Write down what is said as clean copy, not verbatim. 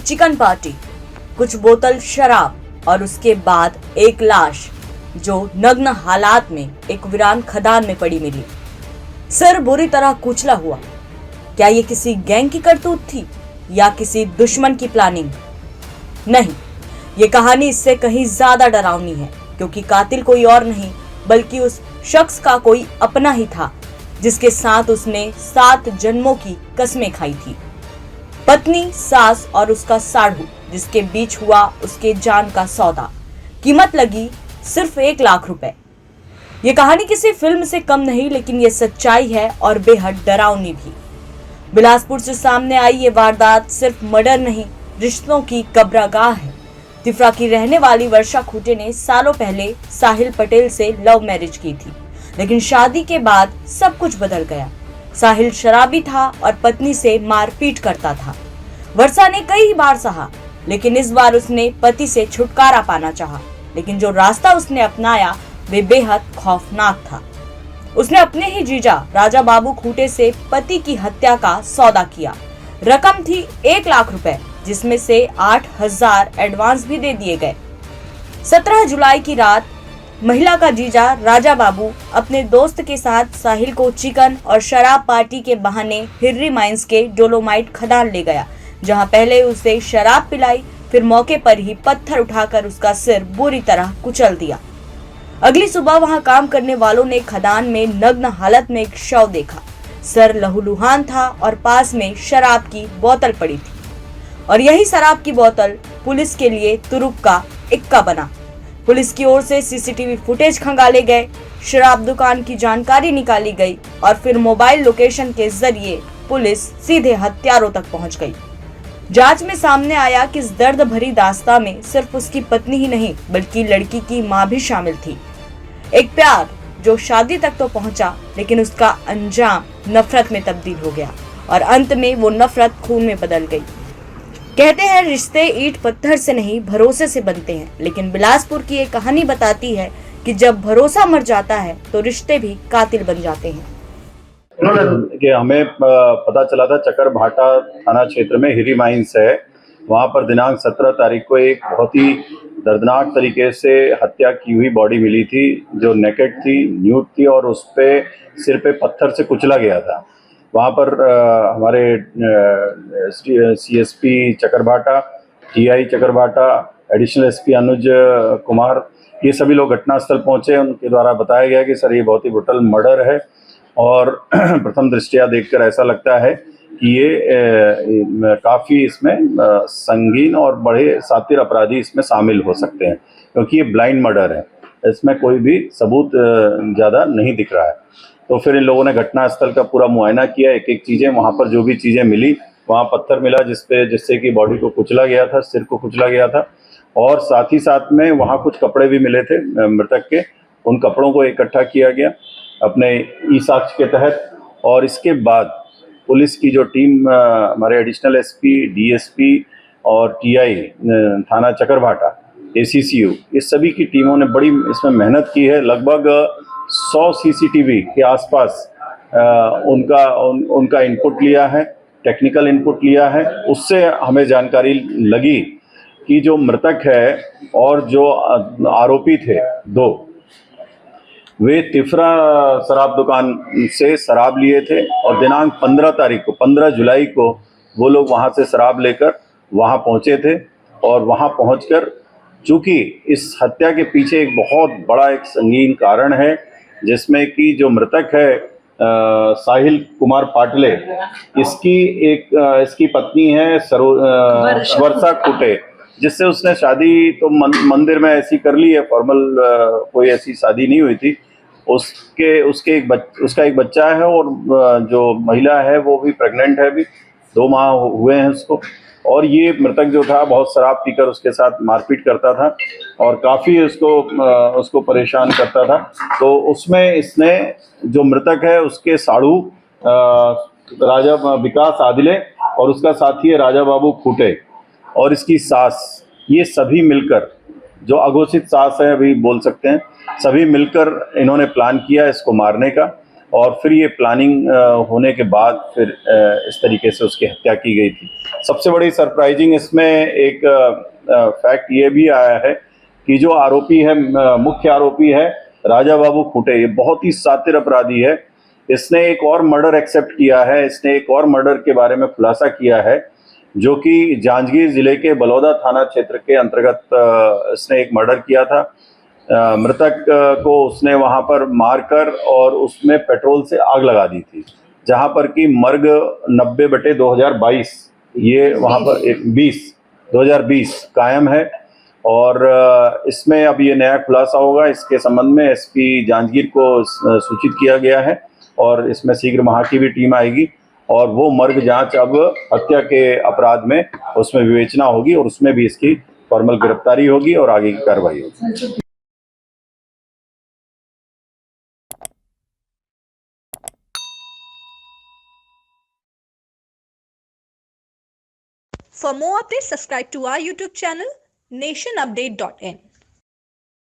Chicken party, कुछ बोतल शराब और उसके बाद एक लाश जो नग्न हालात में एक वीरान खदान में पड़ी मिली। सिर बुरी तरह कुचला हुआ। क्या ये किसी गैंग की करतूत थी या किसी दुश्मन की प्लानिंग? नहीं, ये कहानी इससे कहीं ज्यादा डरावनी है, क्योंकि कातिल कोई और नहीं बल्कि उस शख्स का कोई अपना ही था जिसके साथ उसने 7 जन्मों की कस्में खाई थी। पत्नी, सास और उसका साढ़ू, जिसके बीच हुआ उसके जान का सौदा। कीमत लगी सिर्फ 1 लाख रुपए। ये कहानी किसी फिल्म से कम नहीं, लेकिन ये सच्चाई है और बेहद डरावनी भी। बिलासपुर से सामने आई ये वारदात सिर्फ मर्डर नहीं, रिश्तों की कब्रगाह है। तिफरा की रहने वाली वर्षा खूटे ने सालों पहले साहिल पटेल से लव मैरिज की थी, लेकिन शादी के बाद सब कुछ बदल गया। साहिल शराबी था और पत्नी से मारपीट करता था। वर्षा ने कई बार सहा, लेकिन इस बार उसने पति से छुटकारा पाना चाहा। लेकिन जो रास्ता उसने अपनाया वे बेहद खौफनाक था। उसने अपने ही जीजा राजा बाबू खूटे से पति की हत्या का सौदा किया। रकम थी 1 लाख रुपए, जिसमें से 8,000 एडवांस भी दे दिए गए। 17 जुलाई की रात महिला का जीजा राजा बाबू अपने दोस्त के साथ साहिल को चिकन और शराब पार्टी के बहाने हिर्री माइंस के डोलोमाइट खदान ले गया, जहां पहले उसे शराब पिलाई, फिर मौके पर ही पत्थर उठाकर उसका सिर बुरी तरह कुचल दिया। अगली सुबह वहां काम करने वालों ने खदान में नग्न हालत में एक शव देखा। सर लहूलुहान था और पास में शराब की बोतल पड़ी थी, और यही शराब की बोतल पुलिस के लिए तुरुप का इक्का बना। पुलिस की ओर से सीसीटीवी फुटेज खंगाले गए, शराब दुकान की जानकारी निकाली गई और फिर मोबाइल लोकेशन के जरिए पुलिस सीधे हत्यारों तक पहुंच गई। जांच में सामने आया कि इस दर्द भरी दास्तां में सिर्फ उसकी पत्नी ही नहीं बल्कि लड़की की मां भी शामिल थी। एक प्यार जो शादी तक तो पहुंचा, लेकिन उसका अंजाम नफरत में तब्दील हो गया और अंत में वो नफरत खून में बदल गई। कहते हैं रिश्ते ईंट पत्थर से नहीं भरोसे से बनते हैं, लेकिन बिलासपुर की ये कहानी बताती है कि जब भरोसा मर जाता है तो रिश्ते भी कातिल बन जाते हैं। कि हमें पता चला था चकरभाटा थाना क्षेत्र में हिरी माइंस है, वहाँ पर दिनांक 17 तारीख को एक बहुत ही दर्दनाक तरीके से हत्या की हुई बॉडी मिली थी, जो नेकेड थी, न्यूड थी और उस पे सिर पे पत्थर से कुचला गया था। वहाँ पर हमारे CSP Chakarbhata, TI Chakarbhata, additional SP Anuj Kumar, ये सभी लोग घटनास्थल पहुँचे। उनके द्वारा बताया गया कि सर ये बहुत ही ब्रुटल मर्डर है और प्रथम दृष्टया देखकर ऐसा लगता है कि ये काफ़ी इसमें संगीन और बड़े सातिर अपराधी इसमें शामिल हो सकते हैं, क्योंकि ये ब्लाइंड मर्डर है, इसमें कोई भी सबूत ज़्यादा नहीं दिख रहा है। तो फिर इन लोगों ने घटनास्थल का पूरा मुआयना किया, एक एक चीज़ें, वहाँ पर जो भी चीज़ें मिली, वहाँ पत्थर मिला जिससे कि बॉडी को कुचला गया था, सिर को कुचला गया था, और साथ ही साथ में वहाँ कुछ कपड़े भी मिले थे मृतक के। उन कपड़ों को इकट्ठा किया गया अपने ई साक्ष्य के तहत, और इसके बाद पुलिस की जो टीम, हमारे एडिशनल एसपी, डीएसपी और टीआई थाना चकरभाटा, एसीसीयू, इस सभी की टीमों ने बड़ी इसमें मेहनत की है। लगभग 100 सीसीटीवी के आसपास उनका इनपुट लिया है, टेक्निकल इनपुट लिया है। उससे हमें जानकारी लगी कि जो मृतक है और जो आरोपी थे 2, वे तिफरा शराब दुकान से शराब लिए थे और दिनांक 15 जुलाई को वो लोग वहाँ से शराब लेकर वहाँ पहुँचे थे। और वहाँ पहुँचकर चूँकि इस हत्या के पीछे एक बहुत बड़ा एक संगीन कारण है, जिसमें कि जो मृतक है साहिल कुमार पाटले, इसकी पत्नी है वर्षा खूटे, जिससे उसने शादी तो मंदिर में ऐसी कर ली है, फॉर्मल कोई ऐसी शादी नहीं हुई थी। उसका एक बच्चा है और जो महिला है वो भी प्रेग्नेंट है, अभी 2 माह हुए हैं उसको। और ये मृतक जो था बहुत शराब पीकर उसके साथ मारपीट करता था और काफ़ी उसको परेशान करता था। तो उसमें इसने, जो मृतक है उसके साढ़ू राजा विकास आदिले और उसका साथी है राजा बाबू खूटे और इसकी सास, ये सभी मिलकर, जो अघोषित सास है अभी बोल सकते हैं, सभी मिलकर इन्होंने प्लान किया इसको मारने का। और फिर ये प्लानिंग होने के बाद फिर इस तरीके से उसकी हत्या की गई थी। सबसे बड़ी सरप्राइजिंग इसमें एक फैक्ट ये भी आया है कि जो आरोपी है, मुख्य आरोपी है राजा बाबू खूंटे, ये बहुत ही शातिर अपराधी है। इसने एक और मर्डर एक्सेप्ट किया है, इसने एक और मर्डर के बारे में खुलासा किया है, जो कि जांजगीर जिले के बलौदा थाना क्षेत्र के अंतर्गत इसने एक मर्डर किया था। मृतक को उसने वहां पर मारकर और उसमें पेट्रोल से आग लगा दी थी, जहां पर कि मर्ग 90/2022 ये वहां पर 2020 कायम है। और इसमें अब ये नया खुलासा होगा। इसके संबंध में एसपी जांजगीर को सूचित किया गया है और इसमें शीघ्र वहां की भी टीम आएगी और वो मर्ग जांच अब हत्या के अपराध में उसमें विवेचना होगी और उसमें भी इसकी फॉर्मल गिरफ्तारी होगी और आगे की कार्रवाई होगी। For more updates, subscribe to our YouTube channel nationupdate.in.